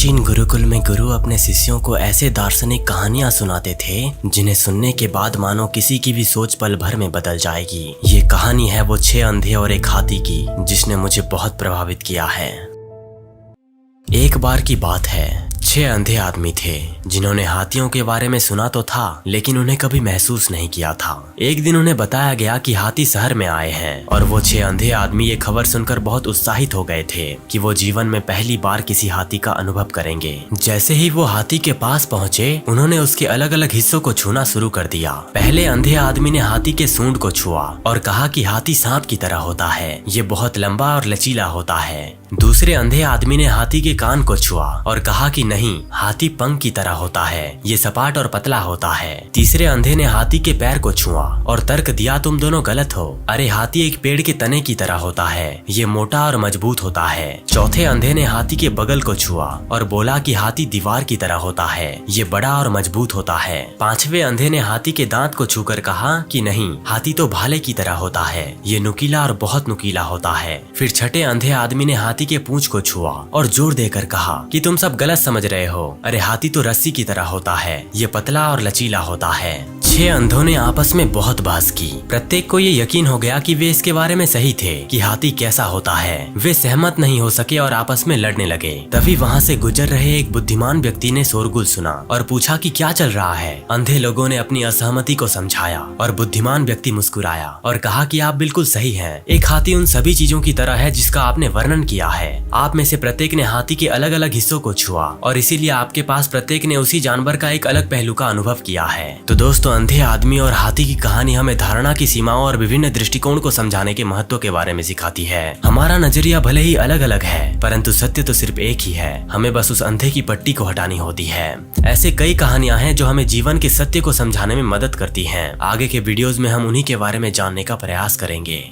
प्राचीन गुरुकुल में गुरु अपने शिष्यों को ऐसे दार्शनिक कहानियां सुनाते थे जिन्हें सुनने के बाद मानो किसी की भी सोच पल भर में बदल जाएगी। ये कहानी है वो 6 अंधे और एक हाथी की, जिसने मुझे बहुत प्रभावित किया है। एक बार की बात है, 6 अंधे आदमी थे जिन्होंने हाथियों के बारे में सुना तो था, लेकिन उन्हें कभी महसूस नहीं किया था। एक दिन उन्हें बताया गया कि हाथी शहर में आए हैं और वो 6 अंधे आदमी ये खबर सुनकर बहुत उत्साहित हो गए थे कि वो जीवन में पहली बार किसी हाथी का अनुभव करेंगे। जैसे ही वो हाथी के पास पहुँचे, उन्होंने उसके अलग अलग हिस्सों को छूना शुरू कर दिया। पहले अंधे आदमी ने हाथी के सूंड को छुआ और कहा कि हाथी सांप की तरह होता है, ये बहुत लंबा और लचीला होता है। दूसरे अंधे आदमी ने हाथी के कान को छुआ और कहा कि नहीं, हाथी पंख की तरह होता है, ये सपाट और पतला होता है। तीसरे अंधे ने हाथी के पैर को छुआ और तर्क दिया, तुम दोनों गलत हो, अरे हाथी एक पेड़ के तने की तरह होता है, ये मोटा और मजबूत होता है। चौथे अंधे ने हाथी के बगल को छुआ और बोला कि हाथी दीवार की तरह होता है, ये बड़ा और मजबूत होता है। पांचवे अंधे ने हाथी के दांत को छूकर कहा कि नहीं, हाथी तो भाले की तरह होता है, ये नुकीला और बहुत नुकीला होता है। फिर छठे अंधे आदमी ने हाथी के पूंछ को छुआ और जोर देकर कहा कि तुम सब गलत समझ रहे हो, अरे हाथी तो रस्सी की तरह होता है, ये पतला और लचीला होता है। 6 अंधों ने आपस में बहुत बहस की। प्रत्येक को ये यकीन हो गया कि वे इसके बारे में सही थे कि हाथी कैसा होता है। वे सहमत नहीं हो सके और आपस में लड़ने लगे। तभी वहाँ से गुजर रहे एक बुद्धिमान व्यक्ति ने शोरगुल सुना और पूछा कि क्या चल रहा है। अंधे लोगों ने अपनी असहमति को समझाया और बुद्धिमान व्यक्ति मुस्कुराया और कहा कि आप बिल्कुल सही हैं। एक हाथी उन सभी चीजों की तरह है जिसका आपने वर्णन किया है। आप में से प्रत्येक ने हाथी के अलग अलग हिस्सों को छुआ और इसीलिए आपके पास प्रत्येक ने उसी जानवर का एक अलग पहलू का अनुभव किया है। तो दोस्तों, अंधे आदमी और हाथी की कहानी हमें धारणा की सीमाओं और विभिन्न दृष्टिकोण को समझाने के महत्व के बारे में सिखाती है। हमारा नजरिया भले ही अलग अलग है, परंतु सत्य तो सिर्फ एक ही है। हमें बस उस अंधे की पट्टी को हटानी होती है। ऐसे कई कहानियां हैं जो हमें जीवन के सत्य को समझाने में मदद करती हैं। आगे के वीडियोस में हम उन्हीं के बारे में जानने का प्रयास करेंगे।